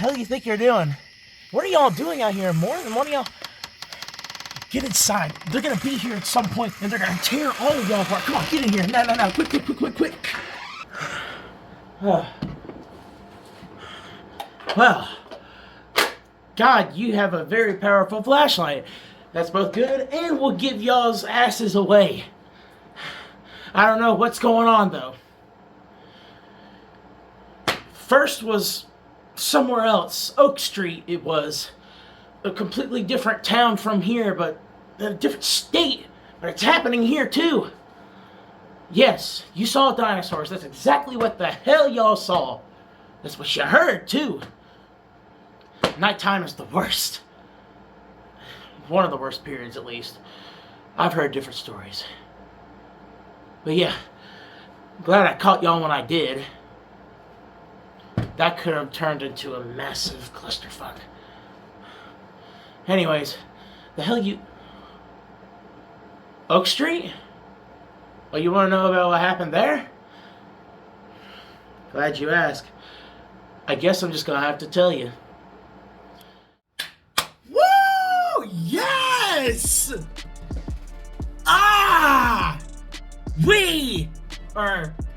hell do you think you're doing? What are y'all doing out here? More than one of y'all? Get inside. They're gonna be here at some point, and they're gonna tear all of y'all apart. Come on, get in here. No. Quick. Well, God, you have a very powerful flashlight. That's both good and will give y'all's asses away. I don't know what's going on, though. First was somewhere else. Oak Street, it was. A completely different town from here, but a different state. But it's happening here, too. Yes, you saw dinosaurs. That's exactly what the hell y'all saw. That's what you heard, too. Nighttime is the worst. One of the worst periods, at least. I've heard different stories. But yeah, glad I caught y'all when I did. That could have turned into a massive clusterfuck. Anyways, the hell you... Oak Street? Oh, you want to know about what happened there? Glad you asked. I guess I'm just going to have to tell you. Woo! Yes!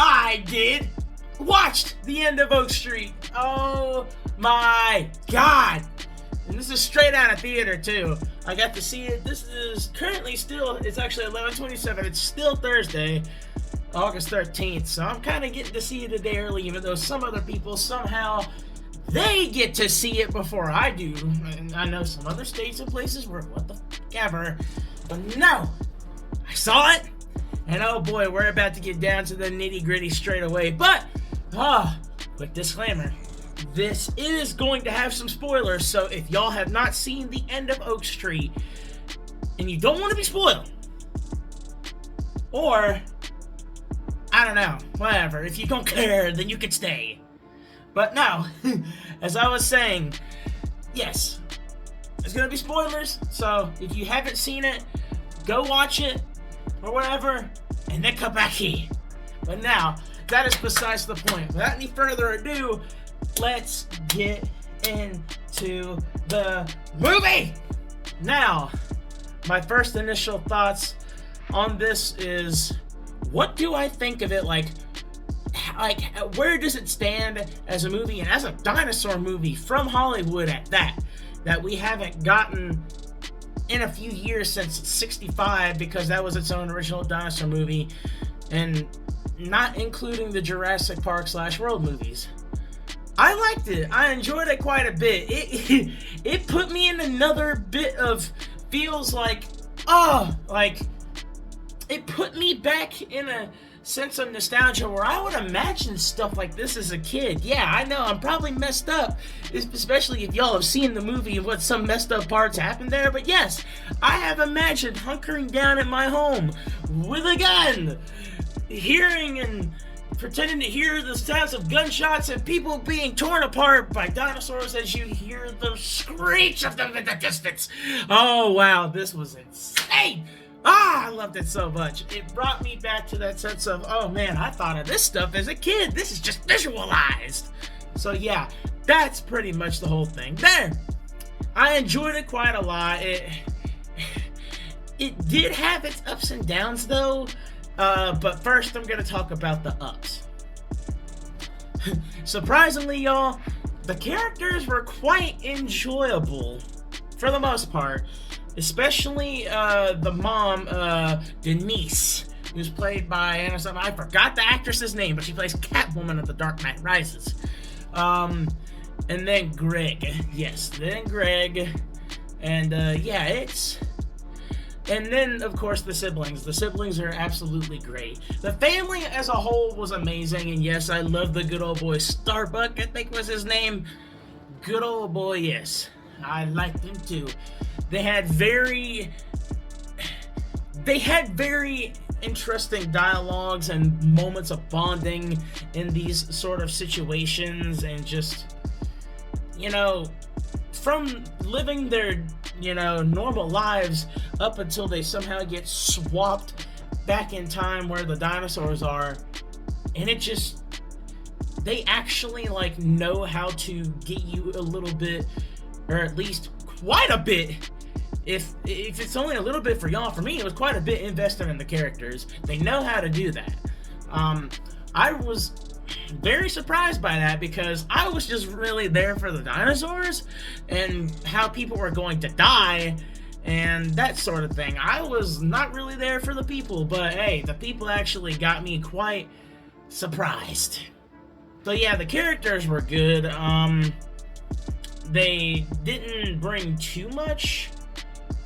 I did, watched the end of Oak Street. Oh my God. And this is straight out of theater, too. I got to see it. This is currently still, it's actually 11/27. It's still Thursday, August 13th. So I'm kind of getting to see it a day early, even though some other people somehow, they get to see it before I do. And I know some other states and places where what the fuck ever. But no, I saw it. And oh boy, we're about to get down to the nitty gritty straight away. But, quick disclaimer. This is going to have some spoilers, so if y'all have not seen the end of Oak Street, and you don't want to be spoiled, or, I don't know, whatever, if you don't care, then you can stay. But no, as I was saying, yes, there's going to be spoilers, so if you haven't seen it, go watch it, or whatever, and then come back here. But now, that is besides the point. Without any further ado, let's get into the movie! Now, my first initial thoughts on this is, what do I think of it? Like, where does it stand as a movie, and as a dinosaur movie from Hollywood at that we haven't gotten in a few years since '65, because that was its own original dinosaur movie, and not including the Jurassic Park / World movies. I liked it. I enjoyed it quite a bit. It put me in another bit of feels like, it put me back in a sense of nostalgia where I would imagine stuff like this as a kid. Yeah, I know, I'm probably messed up, especially if y'all have seen the movie and what some messed up parts happened there, but yes, I have imagined hunkering down at my home with a gun, hearing and pretending to hear the sounds of gunshots and people being torn apart by dinosaurs as you hear the screech of them in the distance. Oh wow, this was insane. I loved it so much. It brought me back to that sense of, oh man, I thought of this stuff as a kid. This is just visualized. So yeah, that's pretty much the whole thing there. I enjoyed it quite a lot. It did have its ups and downs though. But first, I'm going to talk about the ups. Surprisingly, y'all, the characters were quite enjoyable for the most part. Especially the mom, Denise, who's played by, I forgot the actress's name, but she plays Catwoman of The Dark Knight Rises. And then Greg. Yes, then Greg. And yeah, it's... And then, of course, the siblings. The siblings are absolutely great. The family as a whole was amazing, and yes, I love the good old boy Starbuck, I think was his name. Good old boy, yes. I liked him too. They had very interesting dialogues and moments of bonding in these sort of situations, and just, you know, from living their, you know, normal lives up until they somehow get swapped back in time where the dinosaurs are, and they actually like know how to get you a little bit, or at least quite a bit. If it's only a little bit for y'all, for me it was quite a bit invested in the characters. They know how to do that. I was very surprised by that because I was just really there for the dinosaurs and how people were going to die and that sort of thing. I was not really there for the people, but hey, the people actually got me quite surprised. So yeah, the characters were good. They didn't bring too much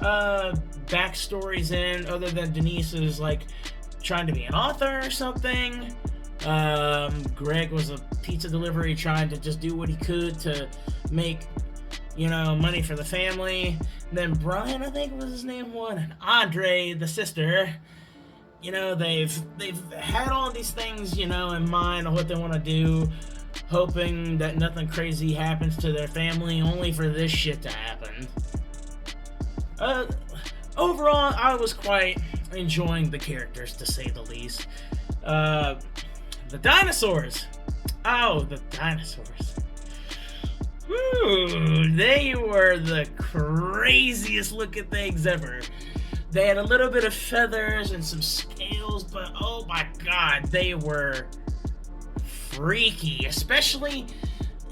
backstories in, other than Denise is like trying to be an author or something. Greg was a pizza delivery trying to just do what he could to make, you know, money for the family. Then Brian, I think was his name, and Andre, the sister, you know, they've had all these things, you know, in mind of what they want to do, hoping that nothing crazy happens to their family, only for this shit to happen. Overall, I was quite enjoying the characters, to say the least. The dinosaurs. Oh, the dinosaurs. Whew, they were the craziest looking things ever. They had a little bit of feathers and some scales, but oh my god, they were freaky, especially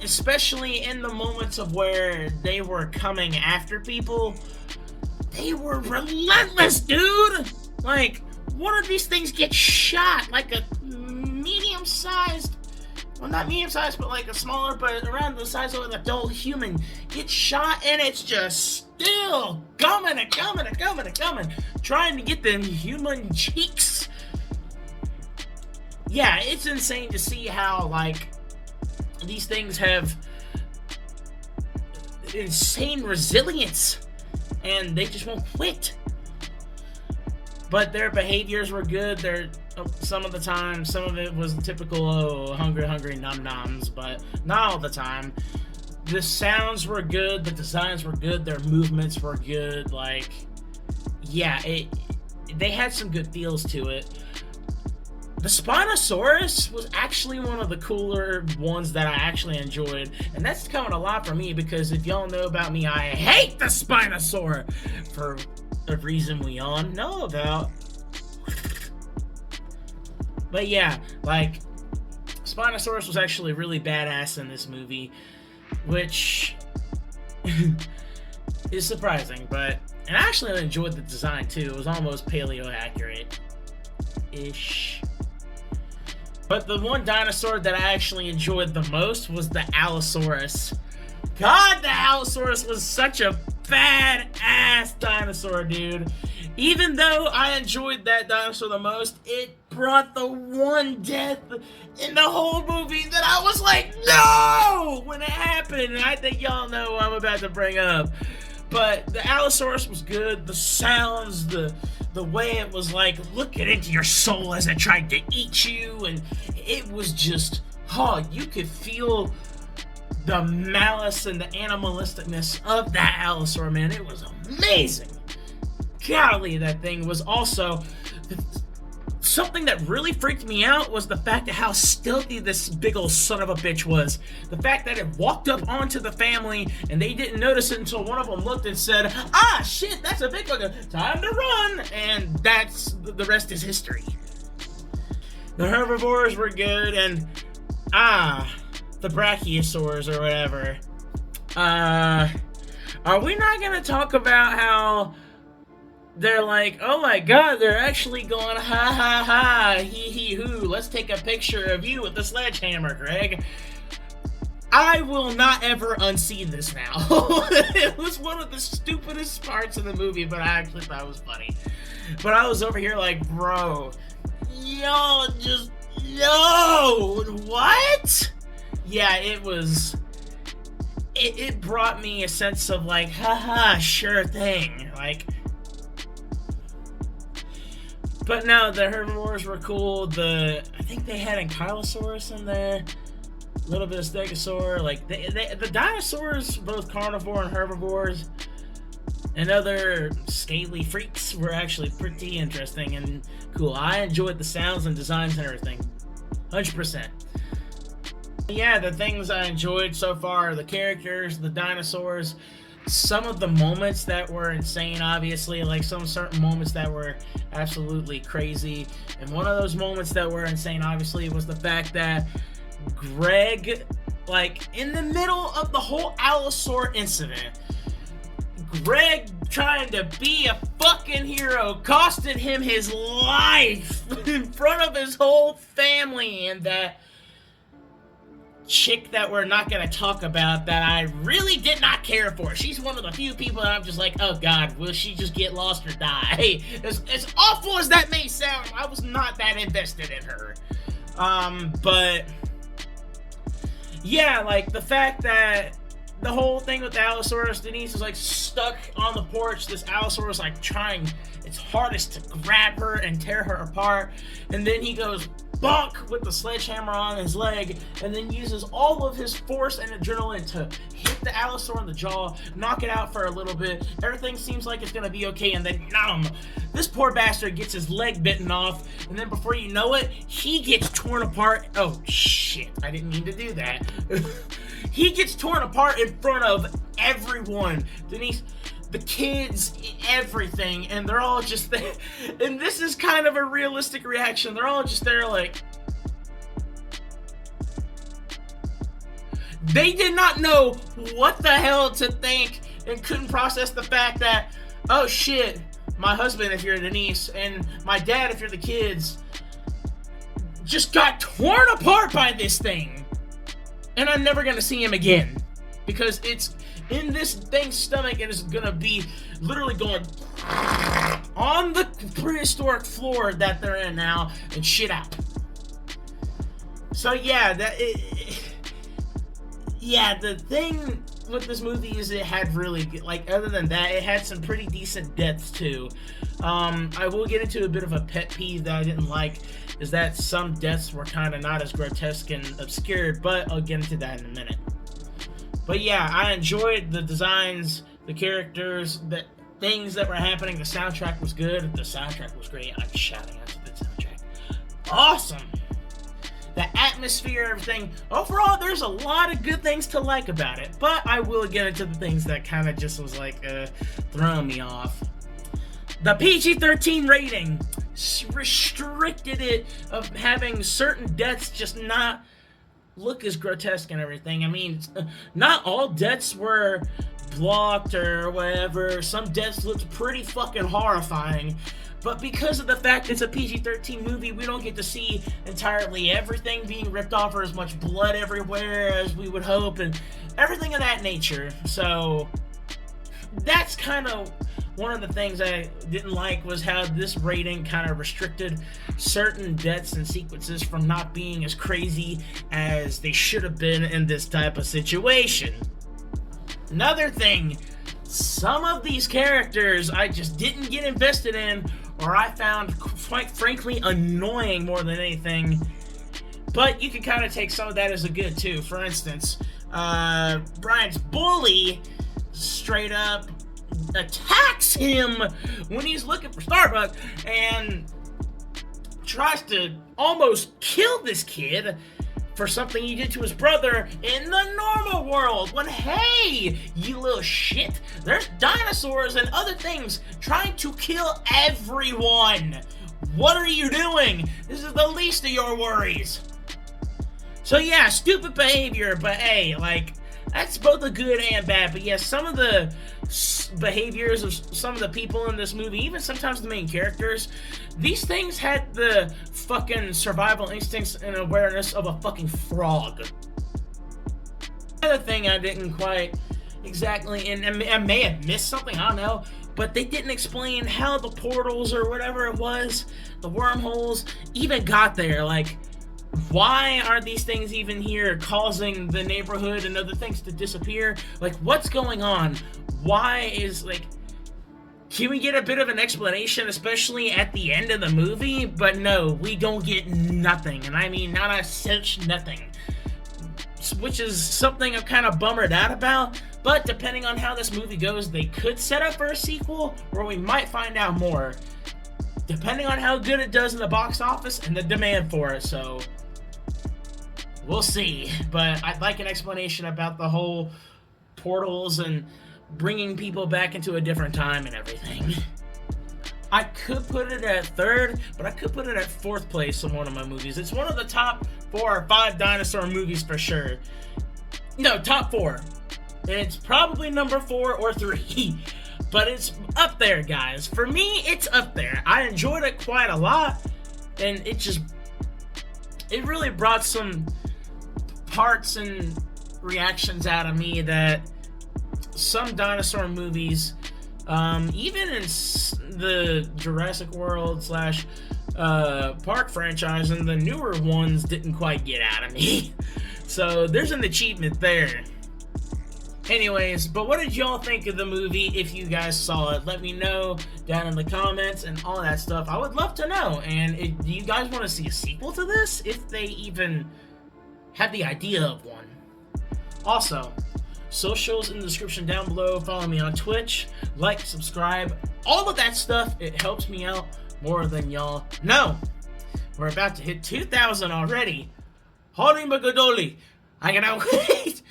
in the moments of where they were coming after people. They were relentless, dude! Like, one of these things gets shot, like a medium-sized, well, not medium-sized, but like a smaller, but around the size of an adult human, gets shot, and it's just still coming and coming and coming and coming, trying to get them human cheeks. Yeah, it's insane to see how, like, these things have insane resilience, and they just won't quit. But their behaviors were good. Some of the time, some of it was typical, hungry nom-noms, but not all the time. The sounds were good, the designs were good, their movements were good. Like, yeah, they had some good feels to it. The Spinosaurus was actually one of the cooler ones that I actually enjoyed, and that's coming a lot for me because if y'all know about me, I hate the Spinosaur for a reason we all know about. But yeah, like, Spinosaurus was actually really badass in this movie, which is surprising, and I actually enjoyed the design too. It was almost paleo accurate-ish. But the one dinosaur that I actually enjoyed the most was the Allosaurus. God, the Allosaurus was such a badass dinosaur, dude. Even though I enjoyed that dinosaur the most, it brought the one death in the whole movie that I was like, no! When it happened, and I think y'all know what I'm about to bring up. But the Allosaurus was good. The sounds, the way it was like looking into your soul as it tried to eat you, and it was just, oh, you could feel the malice and the animalisticness of that Allosaur, man. It was amazing. Golly, that thing was also something that really freaked me out was the fact of how stealthy this big old son of a bitch was. The fact that it walked up onto the family and they didn't notice it until one of them looked and said, ah, shit, that's a big one, time to run, and that's, the rest is history. The herbivores were good, and the brachiosaurs or whatever. Are we not gonna talk about how they're like, oh my god, they're actually going, ha ha ha, hee hee hoo, let's take a picture of you with the sledgehammer, Greg. I will not ever unsee this now. It was one of the stupidest parts of the movie, but I actually thought it was funny. But I was over here like, bro, yo, just, no, what? Yeah, it was, it brought me a sense of like, haha, sure thing, like. But no, the herbivores were cool. I think they had Ankylosaurus in there, a little bit of Stegosaur. Like the dinosaurs, both carnivore and herbivores, and other scaly freaks were actually pretty interesting and cool. I enjoyed the sounds and designs and everything, 100%. Yeah, the things I enjoyed so far, the characters, the dinosaurs, some of the moments that were insane, obviously, like some certain moments that were absolutely crazy. And one of those moments that were insane, obviously, was the fact that Greg, like, in the middle of the whole Allosaur incident, Greg, trying to be a fucking hero, costed him his life in front of his whole family. And that chick that we're not going to talk about that I really did not care for. She's one of the few people that I'm just like, oh god, will she just get lost or die? Hey, as awful as that may sound, I was not that invested in her. But yeah, like the fact that the whole thing with the Allosaurus, Denise is like stuck on the porch. This Allosaurus like trying its hardest to grab her and tear her apart. And then he goes bonk with the sledgehammer on his leg and then uses all of his force and adrenaline to hit the Allosaur in the jaw, knock it out for a little bit. Everything seems like it's gonna be okay, and then this poor bastard gets his leg bitten off, and then before you know it, he gets torn apart. Oh shit, I didn't mean to do that. He gets torn apart in front of everyone. Denise, the kids, everything, and they're all just there. And this is kind of a realistic reaction. They're all just there like, they did not know what the hell to think and couldn't process the fact that, oh shit, my husband, if you're Denise, and my dad, if you're the kids, just got torn apart by this thing. And I'm never gonna see him again. Because it's in this thing's stomach and it's gonna be literally going on the prehistoric floor that they're in now and shit out. So yeah, the thing with this movie is it had really good, like, other than that, it had some pretty decent deaths too. I will get into a bit of a pet peeve that I didn't like, is that some deaths were kind of not as grotesque and obscure, but I'll get into that in a minute. But yeah, I enjoyed the designs, the characters, the things that were happening. The soundtrack was good. The soundtrack was great. I'm shouting out to the soundtrack. Awesome. The atmosphere, everything. Overall, there's a lot of good things to like about it. But I will get into the things that kind of just was like throwing me off. The PG-13 rating restricted it of having certain deaths just not look as grotesque and everything. I mean, not all deaths were blocked or whatever. Some deaths looked pretty fucking horrifying. But because of the fact it's a PG-13 movie, we don't get to see entirely everything being ripped off or as much blood everywhere as we would hope and everything of that nature. So that's kind of one of the things I didn't like, was how this rating kind of restricted certain deaths and sequences from not being as crazy as they should have been in this type of situation. Another thing, some of these characters I just didn't get invested in, or I found quite frankly annoying more than anything. But you can kind of take some of that as a good too. For instance, Brian's bully straight up attacks him when he's looking for Starbucks and tries to almost kill this kid for something he did to his brother in the normal world, when, hey, you little shit, there's dinosaurs and other things trying to kill everyone. What are you doing? This is the least of your worries. So yeah, stupid behavior, but hey, like, that's both a good and bad. But yes, some of the behaviors of some of the people in this movie, even sometimes the main characters, these things had the fucking survival instincts and awareness of a fucking frog. Another thing I didn't quite exactly, and I may have missed something, I don't know, but they didn't explain how the portals or whatever it was, the wormholes, even got there. Like, why are these things even here, causing the neighborhood and other things to disappear? Like, what's going on? Why is, like, can we get a bit of an explanation, especially at the end of the movie? But no, we don't get nothing, and I mean not a such nothing, which is something I'm kind of bummered out about. But depending on how this movie goes, they could set up for a sequel, or we might find out more, depending on how good it does in the box office and the demand for it. So we'll see. But I'd like an explanation about the whole portals and bringing people back into a different time and everything. I could put it at third, but I could put it at fourth place in one of my movies. It's one of the top 4 or 5 dinosaur movies for sure. No, top 4. It's probably number 4 or 3. But it's up there, guys. For me, it's up there. I enjoyed it quite a lot. And it really brought some parts and reactions out of me that some dinosaur movies, even in the Jurassic World / Park franchise and the newer ones, didn't quite get out of me. So there's an achievement there. Anyways, but what did y'all think of the movie if you guys saw it? Let me know down in the comments and all that stuff. I would love to know. And do you guys want to see a sequel to this? If they even have the idea of one. Also, socials in the description down below. Follow me on Twitch. Like, subscribe. All of that stuff. It helps me out more than y'all know. We're about to hit 2,000 already. Holy magadoli. I cannot wait.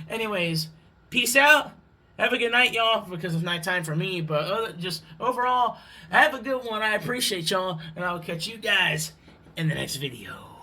Anyways, peace out. Have a good night, y'all, because it's nighttime for me. But just overall, have a good one. I appreciate y'all, and I will catch you guys in the next video.